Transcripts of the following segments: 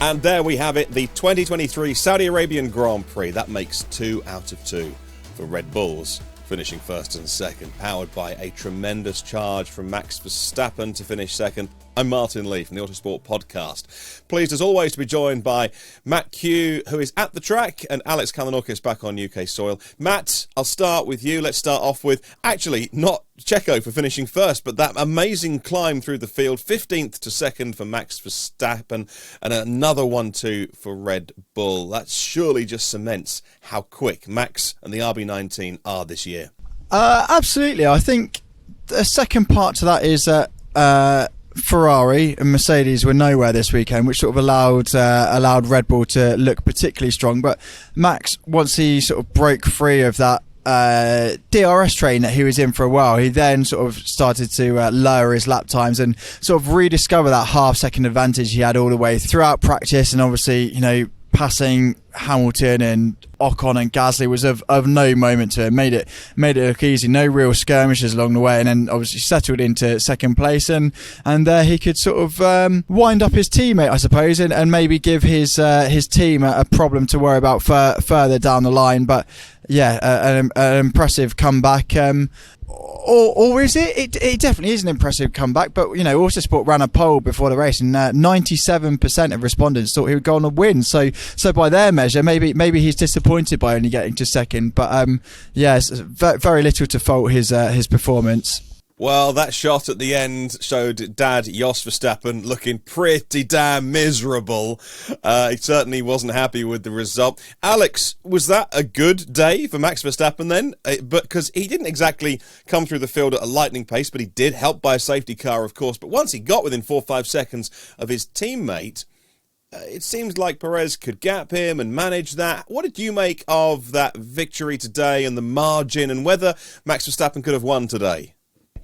And there we have it, the 2023 Saudi Arabian Grand Prix. That makes 2 out of 2 for Red Bulls, finishing first and second, powered by a tremendous charge from Max Verstappen to finish second. I'm Martyn Lee from the Autosport podcast. Pleased as always to be joined by Matt Q, who is at the track, and Alex Kalinauckas back on UK soil. Matt, I'll start with you. Let's start off with, actually, not Checo for finishing first, but that amazing climb through the field, 15th to second for Max Verstappen, and another 1-2 for Red Bull. That surely just cements how quick Max and the RB19 are this year. Absolutely. I think the second part to that is that Ferrari and Mercedes were nowhere this weekend, which sort of allowed Red Bull to look particularly strong. But Max, once he sort of broke free of that DRS train that he was in for a while, he then sort of started to lower his lap times and sort of rediscover that half-second advantage he had all the way throughout practice. And obviously, you know, passing Hamilton and Ocon and Gasly was of no moment to him. Made it look easy. No real skirmishes along the way, and then obviously settled into second place, and there he could sort of wind up his teammate, I suppose, and maybe give his team a problem to worry about further down the line. But yeah, an impressive comeback. Or is it? It definitely is an impressive comeback. But, you know, Autosport ran a poll before the race, and 97% of respondents thought he would go on a win. So by their measure, maybe he's disappointed by only getting to second. But yes, very little to fault his performance. Well, that shot at the end showed Dad Jos Verstappen looking pretty damn miserable. He certainly wasn't happy with the result. Alex, was that a good day for Max Verstappen then? But because he didn't exactly come through the field at a lightning pace, but he did, helped by a safety car, of course. But once he got within 4 or 5 seconds of his teammate, it seems like Perez could gap him and manage that. What did you make of that victory today and the margin, and whether Max Verstappen could have won today?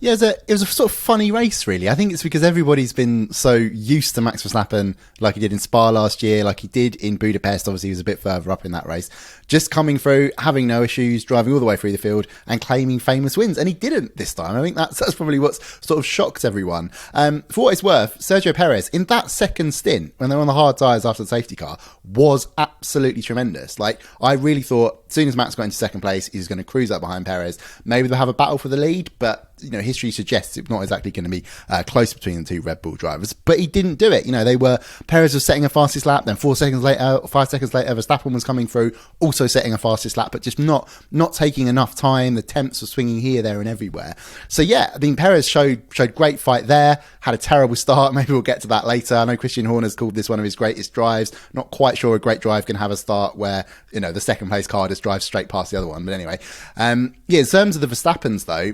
Yeah, it was a sort of funny race, really. I think it's because everybody's been so used to Max Verstappen, like he did in Spa last year, like he did in Budapest. Obviously, he was a bit further up in that race. Just coming through, having no issues, driving all the way through the field and claiming famous wins. And he didn't this time. I think that's probably what's sort of shocked everyone. For what it's worth, Sergio Perez, in that second stint, when they were on the hard tyres after the safety car, was absolutely tremendous. Like, I really thought, as soon as Max got into second place, he was going to cruise up behind Perez. Maybe they'll have a battle for the lead, but, you know, history suggests it's not exactly going to be close between the two Red Bull drivers. But he didn't do it. You know, Perez was setting a fastest lap, then 5 seconds later, Verstappen was coming through, also setting a fastest lap, but just not taking enough time. The temps were swinging here, there and everywhere. So yeah, I mean, Perez showed great fight there, had a terrible start. Maybe we'll get to that later. I know Christian Horner's called this one of his greatest drives. Not quite sure a great drive can have a start where, you know, the second place car just drives straight past the other one. But anyway, in terms of the Verstappens though,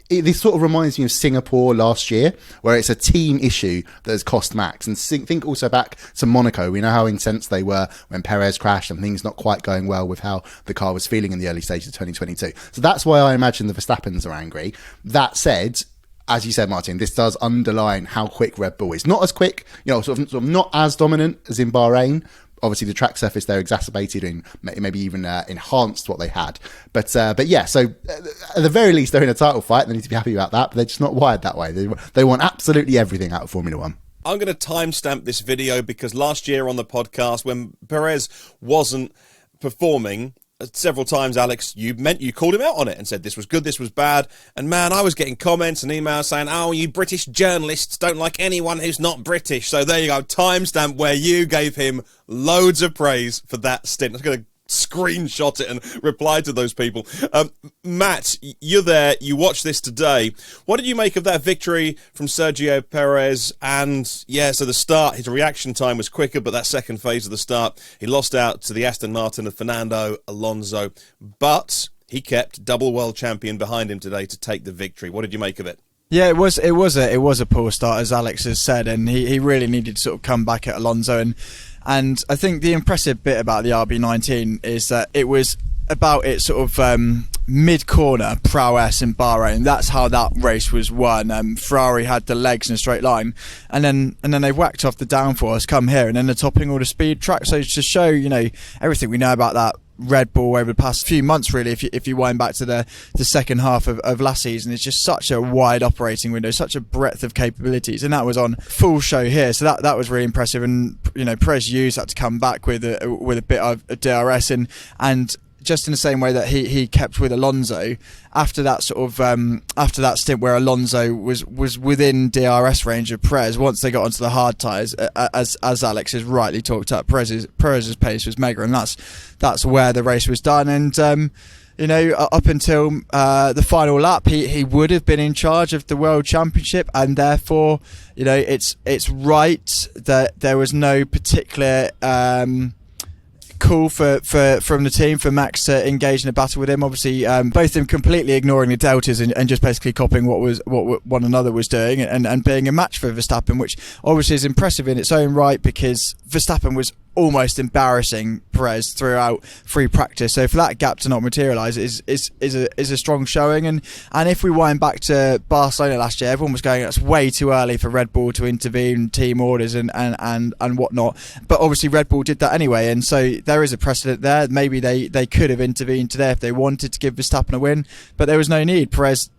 this sort of reminds me of Singapore last year, where it's a team issue that has cost Max. And think also back to Monaco. We know how incensed they were when Perez crashed and things not quite going well with how the car was feeling in the early stages of 2022. So that's why I imagine the Verstappens are angry. That said, as you said, Martin, this does underline how quick Red Bull is. Not as quick, you know, sort of not as dominant as in Bahrain. Obviously, the track surface there exacerbated and maybe even enhanced what they had. But yeah, so at the very least, they're in a title fight. They need to be happy about that, but they're just not wired that way. They want absolutely everything out of Formula One. I'm going to timestamp this video because last year on the podcast, when Perez wasn't performing, several times, Alex, you called him out on it and said this was good, this was bad. And man, I was getting comments and emails saying, oh, you British journalists don't like anyone who's not British. So there you go, timestamp where you gave him loads of praise for that stint. I'm going to screenshot it and reply to those people. Matt, you're there, you watched this today. What did you make of that victory from Sergio Perez? And yeah, so the start, his reaction time was quicker, but that second phase of the start, he lost out to the Aston Martin of Fernando Alonso, but he kept double world champion behind him today to take the victory. What did you make of it? Yeah, it was a poor start, as Alex has said, and he really needed to sort of come back at Alonso. And I think the impressive bit about the RB19 is that it was about its sort of mid-corner prowess in Bahrain. That's how that race was won. Ferrari had the legs in a straight line, and then they whacked off the downforce, come here, and then they're topping all the speed track. So to show, you know, everything we know about Red Bull over the past few months, really, if you wind back to the second half of last season. It's just such a wide operating window, such a breadth of capabilities, and that was on full show here. So that was really impressive. And Perez had to come back with a bit of a DRS, and just in the same way that he kept with Alonso after that after that stint where Alonso was within DRS range of Perez. Once they got onto the hard tyres, as Alex has rightly talked up, Perez's pace was mega, and that's where the race was done. And up until the final lap, he would have been in charge of the World Championship, and therefore, it's right that there was no particular call from the team for Max to engage in a battle with him. Obviously, both of them completely ignoring the deltas and just basically copying what one another was doing, and being a match for Verstappen, which obviously is impressive in its own right, because Verstappen was almost embarrassing Perez throughout free practice. So for that gap to not materialise is a strong showing. And if we wind back to Barcelona last year, everyone was going, it's way too early for Red Bull to intervene, team orders and whatnot. But obviously Red Bull did that anyway, and so there is a precedent there. Maybe they could have intervened today if they wanted to give Verstappen a win, but there was no need. Perez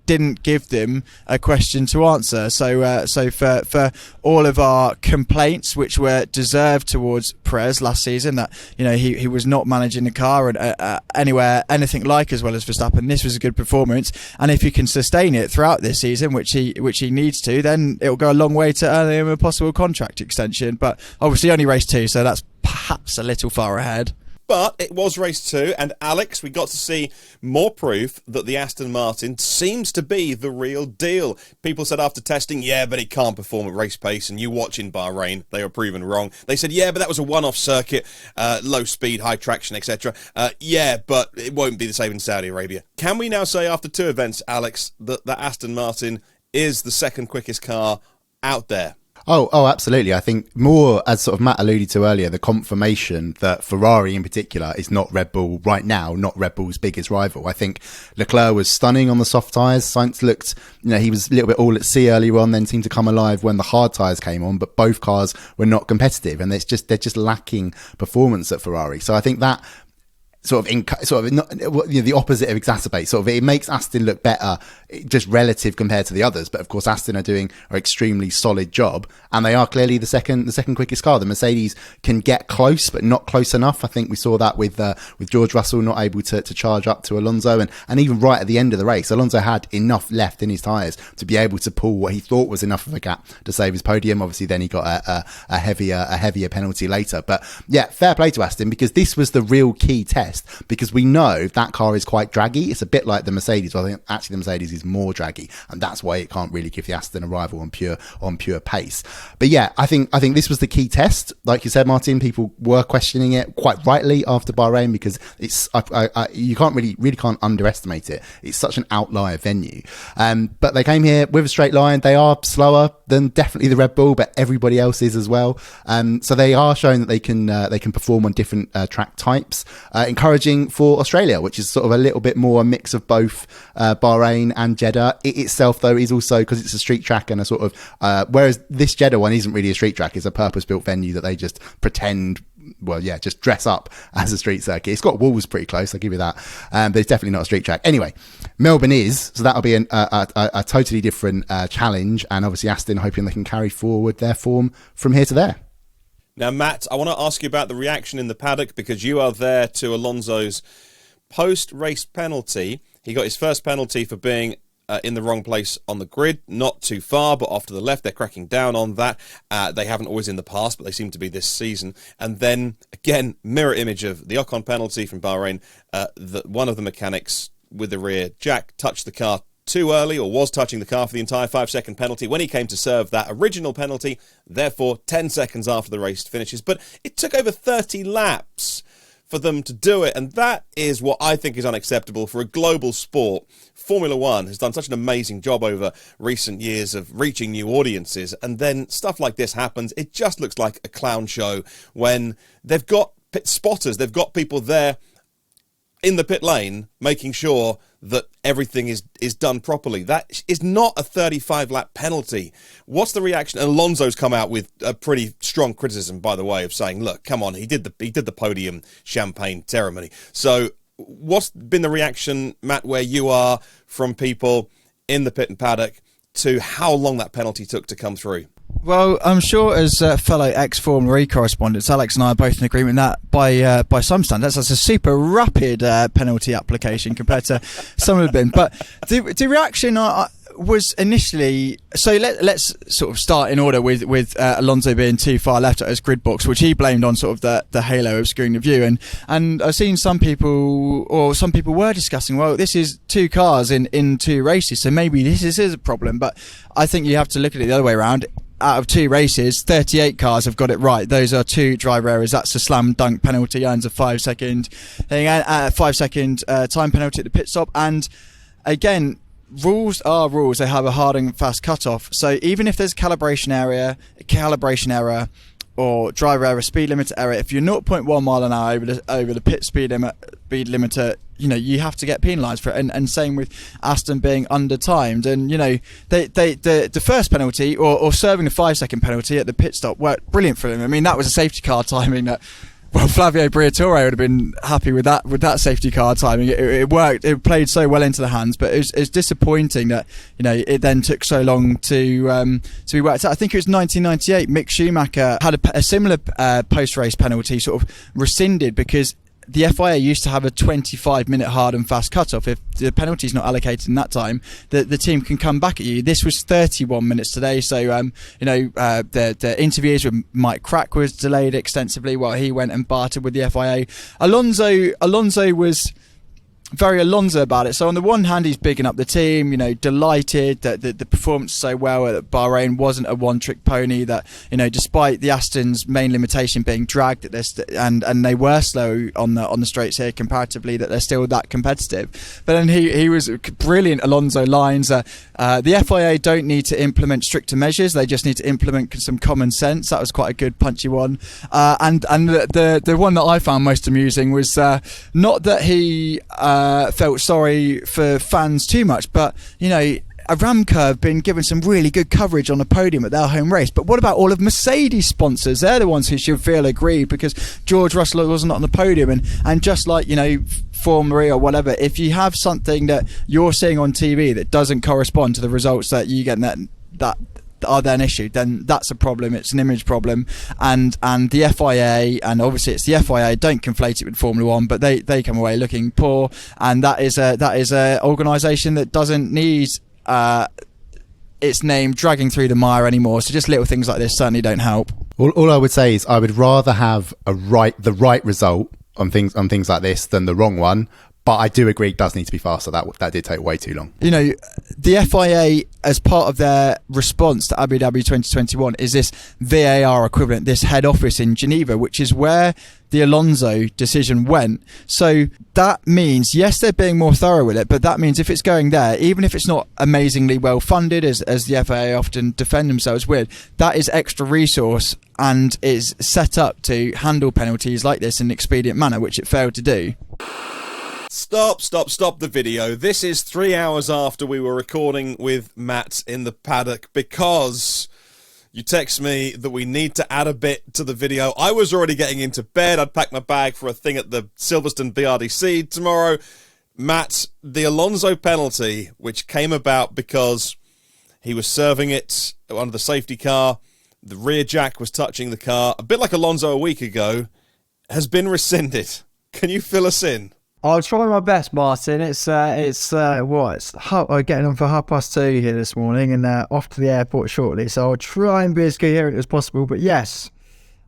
didn't give them a question to answer. So for all of our complaints, which were deserved towards Perez last season, that he was not managing the car and anything like as well as Verstappen, this was a good performance. And if he can sustain it throughout this season, which he needs to, then it will go a long way to earning him a possible contract extension. But obviously only race 2, so that's perhaps a little far ahead. But it was race 2, and Alex, we got to see more proof that the Aston Martin seems to be the real deal. People said after testing, yeah, but it can't perform at race pace, and you watch in Bahrain, they were proven wrong. They said, yeah, but that was a one-off circuit, low speed, high traction, etc. Yeah, but it won't be the same in Saudi Arabia. Can we now say after 2 events, Alex, that Aston Martin is the second quickest car out there? Oh, absolutely. I think more, as sort of Matt alluded to earlier, the confirmation that Ferrari in particular is not Red Bull right now, not Red Bull's biggest rival. I think Leclerc was stunning on the soft tyres. Sainz looked, he was a little bit all at sea earlier on, then seemed to come alive when the hard tyres came on, but both cars were not competitive, and they're just lacking performance at Ferrari. So I think that the opposite of exacerbate. It makes Aston look better, just relative compared to the others. But of course, Aston are doing an extremely solid job, and they are clearly the second quickest car. The Mercedes can get close, but not close enough. I think we saw that with George Russell not able to charge up to Alonso, and even right at the end of the race, Alonso had enough left in his tyres to be able to pull what he thought was enough of a gap to save his podium. Obviously, then he got a heavier penalty later. But yeah, fair play to Aston, because this was the real key test. Because we know that car is quite draggy. It's a bit like the Mercedes. I think actually the Mercedes is more draggy, and that's why it can't really give the Aston a rival on pure pace. But yeah, I think this was the key test. Like you said, Martin, people were questioning it quite rightly after Bahrain, because it's you can't really can't underestimate it. It's such an outlier venue. But they came here with a straight line. They are slower than definitely the Red Bull, but everybody else is as well. So they are showing that they can perform on different track types. Encouraging for Australia, which is sort of a little bit more a mix of both Bahrain and Jeddah. It itself, though, is also, because it's a street track and a sort of whereas this Jeddah one isn't really a street track, it's a purpose-built venue that they just pretend, just dress up as a street circuit. It's got walls pretty close, I'll give you that, but it's definitely not a street track. Anyway, Melbourne is, so that'll be a totally different challenge, and obviously Aston hoping they can carry forward their form from here to there. Now, Matt, I want to ask you about the reaction in the paddock, because you are there to Alonso's post-race penalty. He got his first penalty for being in the wrong place on the grid, not too far, but off to the left. They're cracking down on that. They haven't always in the past, but they seem to be this season. And then, again, mirror image of the Ocon penalty from Bahrain. One of the mechanics with the rear jack touched the car too early, or was touching the car for the entire 5-second penalty when he came to serve that original penalty, therefore 10 seconds after the race finishes. But it took over 30 laps for them to do it, and that is what I think is unacceptable for a global sport. Formula One has done such an amazing job over recent years of reaching new audiences, and then stuff like this happens. It just looks like a clown show when they've got pit spotters, they've got people there in the pit lane making sure that everything is done properly. That is not a 35-lap penalty. What's the reaction? And Alonso's come out with a pretty strong criticism, by the way, of saying, look, come on, he did the podium champagne ceremony. So what's been the reaction, Matt, where you are, from people in the pit and paddock to how long that penalty took to come through? Well, I'm sure as fellow ex-Formula E correspondents, Alex and I are both in agreement that by some standards, that's a super rapid penalty application compared to some have been. But the reaction was initially, so let's sort of start in order with Alonso being too far left at his grid box, which he blamed on sort of the halo obscuring the view. And I've seen some people were discussing, well, this is two cars in two races, so maybe this is a problem. But I think you have to look at it the other way around. Out of two races, 38 cars have got it right. Those are two driver errors. That's a slam dunk penalty, earns a 5 second thing, 5 second time penalty at the pit stop. And again, rules are rules. They have a hard and fast cutoff. So even if there's calibration error or driver error, speed limiter error, if you're 0.1 mile an hour over the pit speed limiter, you have to get penalised for it. And same with Aston being under-timed. And, the first penalty, or serving the 5 second penalty at the pit stop, worked brilliant for them. I mean, that was a safety car timing that, well, Flavio Briatore would have been happy with that safety car timing. It worked. It played so well into the hands, but it's disappointing that it then took so long to be worked out. I think it was 1998. Mick Schumacher had a similar post-race penalty sort of rescinded because the FIA used to have a 25-minute hard and fast cutoff. If the penalty's not allocated in that time, the team can come back at you. This was 31 minutes today, so the interviews with Mike Crack was delayed extensively while he went and bartered with the FIA. Alonso was very Alonso about it. So on the one hand, he's bigging up the team, delighted that the performance so well at Bahrain wasn't a one-trick pony, that, despite the Aston's main limitation being dragged, and they were slow on the straights here comparatively, that they're still that competitive. But then he was brilliant Alonso lines. The FIA don't need to implement stricter measures, they just need to implement some common sense. That was quite a good punchy one. And the one that I found most amusing was not that he felt sorry for fans too much, but Aramco have been given some really good coverage on the podium at their home race, but what about all of Mercedes sponsors? They're the ones who should feel aggrieved because George Russell wasn't on the podium, and just like Formula E or whatever, if you have something that you're seeing on TV that doesn't correspond to the results that you get that are then issued, then that's a problem. It's an image problem, and the FIA, and obviously it's the FIA, don't conflate it with Formula One, but they come away looking poor, and that is a organisation that doesn't need its name dragging through the mire anymore. So just little things like this certainly don't help. All I would say is I would rather have the right result on things like this than the wrong one. But I do agree it does need to be faster. That did take way too long. The FIA, as part of their response to Abu Dhabi 2021, is this VAR equivalent, this head office in Geneva, which is where the Alonso decision went. So that means, yes, they're being more thorough with it, but that means if it's going there, even if it's not amazingly well funded, as the FIA often defend themselves with, that is extra resource and is set up to handle penalties like this in an expedient manner, which it failed to do. Stop the video. This is 3 hours after we were recording with Matt in the paddock, because you text me that we need to add a bit to the video. I was already getting into bed. I'd packed my bag for a thing at the Silverstone BRDC tomorrow. Matt, the Alonso penalty, which came about because he was serving it under the safety car, the rear jack was touching the car, a bit like Alonso a week ago, has been rescinded. Can you fill us in? I'll try my best, Martin. It's getting on for 2:30 here this morning, and off to the airport shortly. So I'll try and be as coherent as possible. But yes,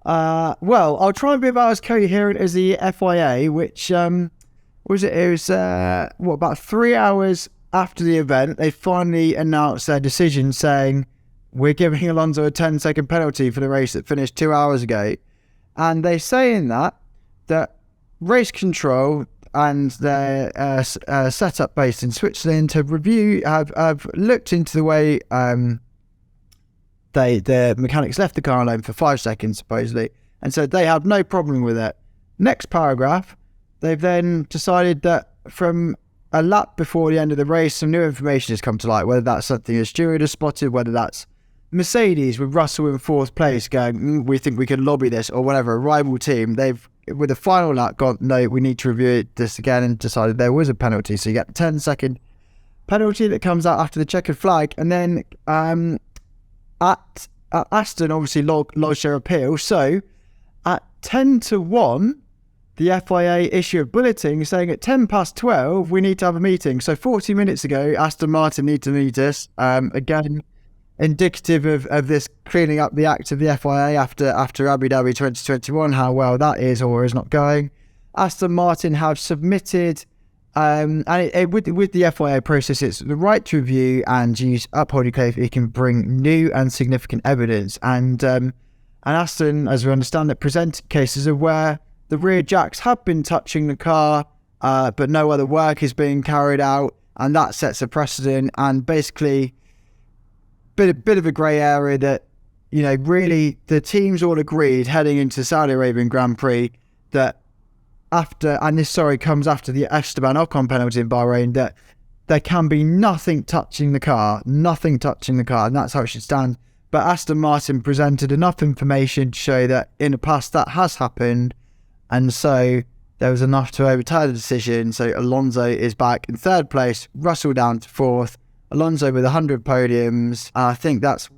I'll try and be about as coherent as the FIA, which was it? It was about 3 hours after the event, they finally announced their decision, saying we're giving Alonso a 10-second penalty for the race that finished 2 hours ago, and they say in that race control and their setup based in Switzerland have looked into the way the mechanics left the car alone for 5 seconds supposedly, and said they have no problem with it. Next paragraph, they've then decided that from a lap before the end of the race, some new information has come to light, whether that's something a steward has spotted, whether that's Mercedes with Russell in fourth place going, we think we can lobby this, or whatever, a rival team, they've, with the final lap, gone, no, we need to review this again, and decided there was a penalty. So you get the 10-second penalty that comes out after the checkered flag, and then at Aston obviously lodged their appeal. So at 10-1, the FIA issue a bulletin saying at 12:10 we need to have a meeting. So 40 minutes ago, Aston Martin need to meet us. Again, indicative of this cleaning up the act of the FIA after Abu Dhabi 2021, how well that is or is not going. Aston Martin have submitted, and with the FIA process, it's the right to review and use upholding claim if it can bring new and significant evidence. And Aston, as we understand it, presented cases of where the rear jacks have been touching the car, but no other work is being carried out, and that sets a precedent. And basically, bit of a grey area that, you know, really the teams all agreed heading into Saudi Arabian Grand Prix that after, and this comes after the Esteban Ocon penalty in Bahrain, that there can be nothing touching the car, and that's how it should stand. But Aston Martin presented enough information to show that in the past that has happened, and so there was enough to overturn the decision. So Alonso is back in third place, Russell down to fourth, Alonso with 100 podiums. I think that's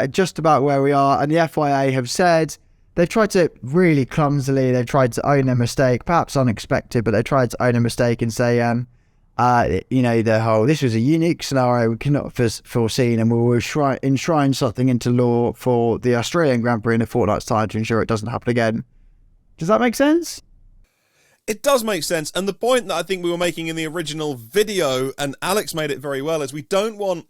just about where we are. And the FIA have said they've tried to really clumsily, they've tried to own their mistake, perhaps unexpected, but they tried to own a mistake and say, you know, this was a unique scenario we cannot have foreseen, and we will enshrine something into law for the Australian Grand Prix in a fortnight's time to ensure it doesn't happen again. Does that make sense? It does make sense. And the point that I think we were making in the original video, and Alex made it very well, is we don't want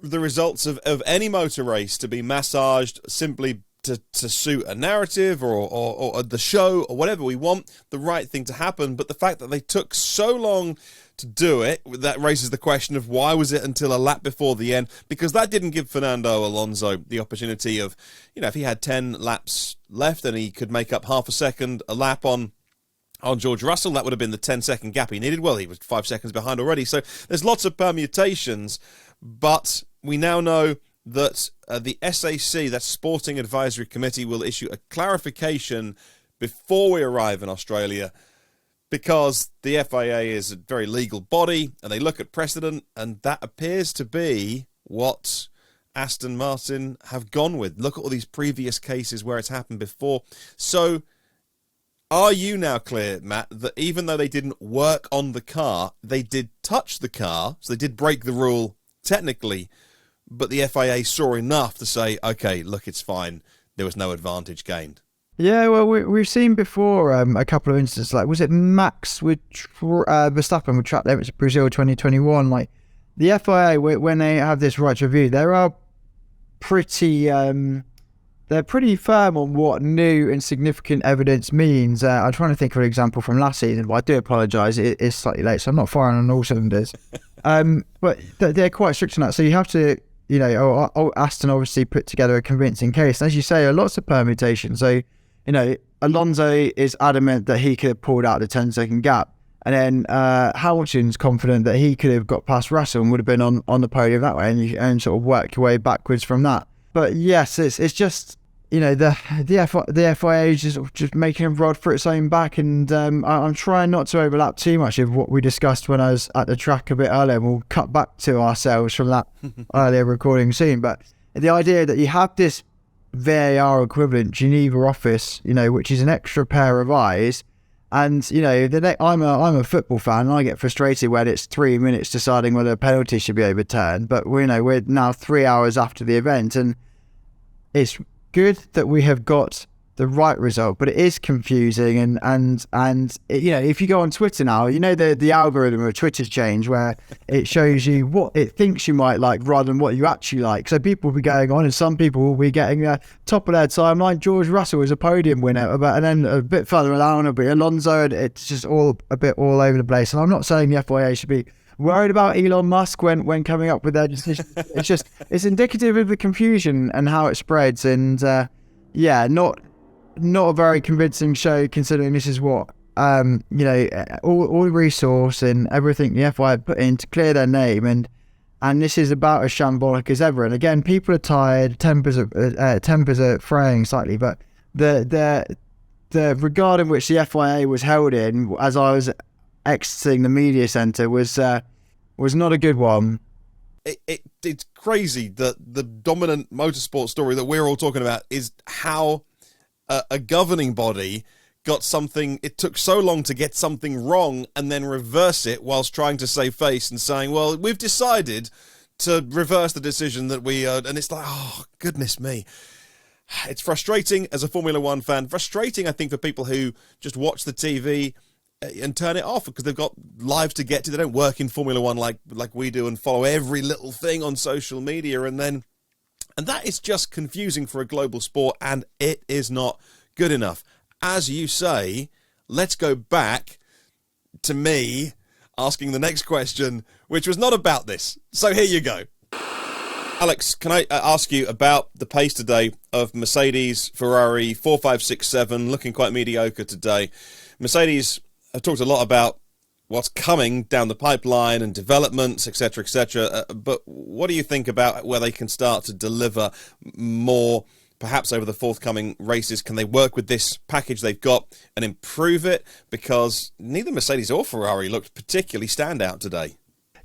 the results of any motor race to be massaged simply to suit a narrative or the show or whatever. We want the right thing to happen. But the fact that they took so long to do it, that raises the question of why was it until a lap before the end? Because that didn't give Fernando Alonso the opportunity of, you know, if he had 10 laps left and he could make up half a second a lap on George Russell, that would have been the 10-second gap he needed. Well, he was 5 seconds behind already. So there's lots of permutations, but we now know that the SAC, that Sporting Advisory Committee, will issue a clarification before we arrive in Australia, because the FIA is a very legal body and they look at precedent, and that appears to be what Aston Martin have gone with. Look at all these previous cases where it's happened before. So are you now clear, Matt, that even though they didn't work on the car, they did touch the car, so they did break the rule technically, but the FIA saw enough to say, okay, look, it's fine, there was no advantage gained? Yeah, well, we've seen before a couple of instances, like, was it Max with Verstappen with track limits at Brazil 2021? Like, the FIA, when they have this right to review, they're pretty firm on what new and significant evidence means. I'm trying to think of an example from last season, but I do apologise, it is slightly late, so I'm not firing on all cylinders. But they're quite strict on that, so you have to, you know, Aston obviously put together a convincing case. And as you say, there are lots of permutations. So, you know, Alonso is adamant that he could have pulled out the 10-second gap. And then Hamilton's confident that he could have got past Russell and would have been on the podium that way, and sort of work your way backwards from that. But yes, it's just, you know, the FIA is just making a rod for its own back, and I'm trying not to overlap too much of what we discussed when I was at the track a bit earlier. We'll cut back to ourselves from that earlier recording scene. But the idea that you have this VAR equivalent Geneva office, you know, which is an extra pair of eyes, and you know, I'm a football fan, and I get frustrated when it's 3 minutes deciding whether a penalty should be overturned. But we're now 3 hours after the event, and it's good that we have got the right result, but it is confusing, and you know, if you go on Twitter now, you know, the algorithm of Twitter's changed, where it shows you what it thinks you might like rather than what you actually like. So people will be going on, and some people will be getting top of their timeline, George Russell is a podium winner, and then a bit further along it'll be Alonso, and it's just all over the place. And I'm not saying the FIA should be worried about Elon Musk when coming up with their decision. it's indicative of the confusion and how it spreads, and not a very convincing show, considering this is what, all the resource and everything the FIA put in to clear their name, and this is about as shambolic as ever. And again, people are tired, tempers are fraying slightly, but the regard in which the FIA was held in as I was exiting the media centre was not a good one. It's crazy that the dominant motorsport story that we're all talking about is how a governing body got something. It took so long to get something wrong and then reverse it whilst trying to save face and saying, well, we've decided to reverse the decision that we and it's like, oh, goodness me. It's frustrating as a Formula One fan. Frustrating, I think, for people who just watch the TV and turn it off because they've got lives to get to. They don't work in Formula One like we do and follow every little thing on social media. And that is just confusing for a global sport, and it is not good enough. As you say, let's go back to me asking the next question, which was not about this. So here you go. Alex, can I ask you about the pace today of Mercedes, Ferrari, 4, 5, 6, 7, looking quite mediocre today. Mercedes have talked a lot about what's coming down the pipeline and developments, etc., etc. But what do you think about where they can start to deliver more, perhaps over the forthcoming races? Can they work with this package they've got and improve it? Because neither Mercedes or Ferrari looked particularly standout today.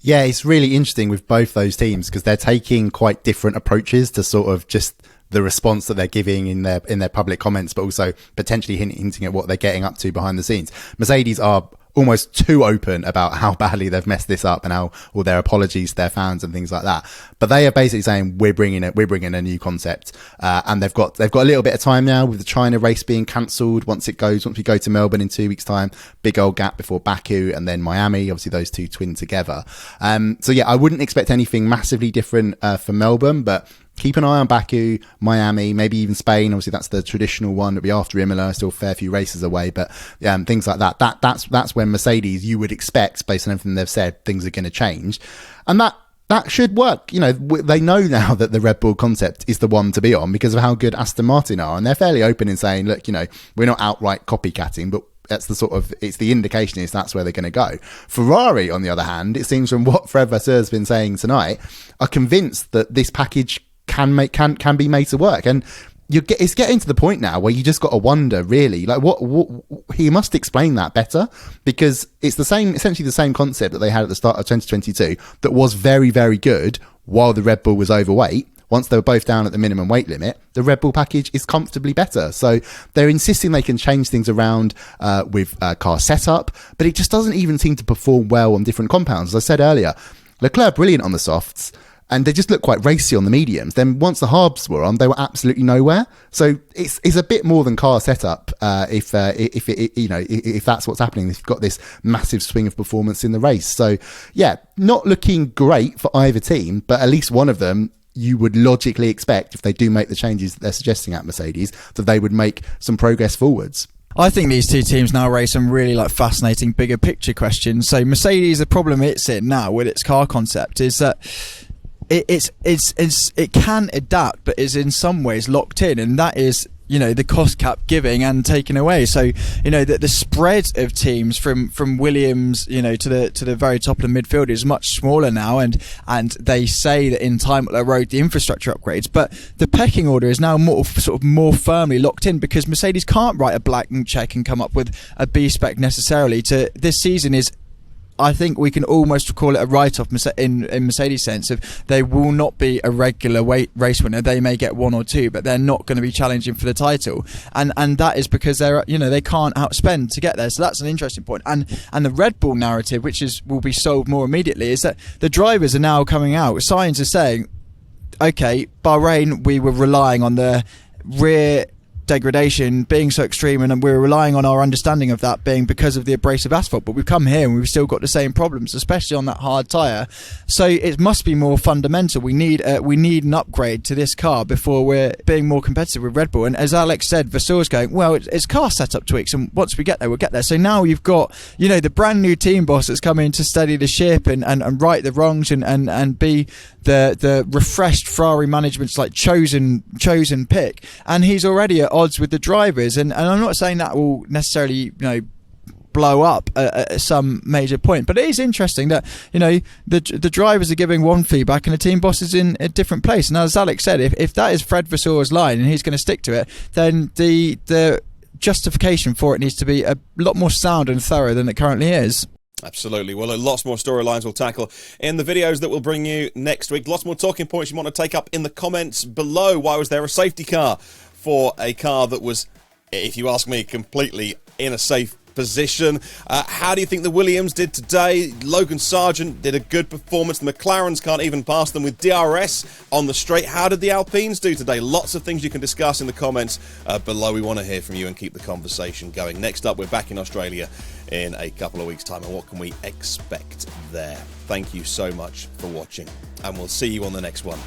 Yeah, it's really interesting with both those teams because they're taking quite different approaches to sort of just the response that they're giving in their public comments, but also potentially hinting at what they're getting up to behind the scenes. Mercedes are almost too open about how badly they've messed this up and all their apologies to their fans and things like that. But they are basically saying we're bringing a new concept, and they've got a little bit of time now with the China race being cancelled. Once we go to Melbourne in 2 weeks' time, big old gap before Baku and then Miami. Obviously, those two twin together. So yeah, I wouldn't expect anything massively different for Melbourne, but keep an eye on Baku, Miami, maybe even Spain. Obviously, that's the traditional one. It'll be after Imola, still a fair few races away, but things like that. That's when Mercedes, you would expect, based on everything they've said, things are going to change, and that should work. You know, they know now that the Red Bull concept is the one to be on because of how good Aston Martin are, and they're fairly open in saying, look, you know, we're not outright copycatting, but it's the indication is that's where they're going to go. Ferrari, on the other hand, it seems from what Fred Vasseur's been saying tonight, are convinced that this package can be made to work, and it's getting to the point now where you just got to wonder, really, like what he must explain that better, because it's essentially the same concept that they had at the start of 2022 that was very, very good while the Red Bull was overweight. Once they were both down at the minimum weight limit, the Red Bull package is comfortably better. So they're insisting they can change things around with car setup, but it just doesn't even seem to perform well on different compounds. As I said earlier, Leclerc brilliant on the softs, and they just look quite racy on the mediums. Then once the harbs were on, they were absolutely nowhere. So it's a bit more than car setup. If that's what's happening, if you've got this massive swing of performance in the race. So yeah, not looking great for either team, but at least one of them you would logically expect, if they do make the changes that they're suggesting at Mercedes, that they would make some progress forwards. I think these two teams now raise some really fascinating bigger picture questions. So Mercedes, the problem it's in now with its car concept is that it can adapt, but is in some ways locked in, and that is, you know, the cost cap giving and taking away. So, you know, the spread of teams from Williams, you know, to the very top of the midfield is much smaller now, and they say that in time will erode the infrastructure upgrades, but the pecking order is now more firmly locked in, because Mercedes can't write a blank check and come up with a B spec necessarily. This season is, I think we can almost call it a write-off in Mercedes' sense of they will not be a regular race winner. They may get one or two, but they're not going to be challenging for the title, and that is because they can't outspend to get there. So that's an interesting point. And the Red Bull narrative, which will be sold more immediately, is that the drivers are now coming out. Signs are saying, okay, Bahrain, we were relying on the rear degradation being so extreme, and we're relying on our understanding of that being because of the abrasive asphalt, but we've come here and we've still got the same problems, especially on that hard tyre. So it must be more fundamental. We need an upgrade to this car before we're being more competitive with Red Bull. And as Alex said, Vasseur's going, well, it's car setup tweaks, and once we get there, we'll get there. So now you've got, you know, the brand new team boss that's come in to steady the ship and right the wrongs and be the refreshed Ferrari management's chosen pick, and he's already at odds with the drivers, and I'm not saying that will necessarily, you know, blow up at some major point. But it is interesting that, you know, the drivers are giving one feedback and the team boss is in a different place. And as Alex said, if that is Fred Vasseur's line and he's going to stick to it, then the justification for it needs to be a lot more sound and thorough than it currently is. Absolutely. Well, lots more storylines we'll tackle in the videos that we'll bring you next week. Lots more talking points you want to take up in the comments below. Why was there a safety car for a car that was, if you ask me, completely in a safe position? How do you think the Williams did today? Logan Sargent did a good performance. The McLarens can't even pass them with DRS on the straight. How did the Alpines do today? Lots of things you can discuss in the comments below. We want to hear from you and keep the conversation going. Next up, we're back in Australia in a couple of weeks' time, and what can we expect there? Thank you so much for watching, and we'll see you on the next one.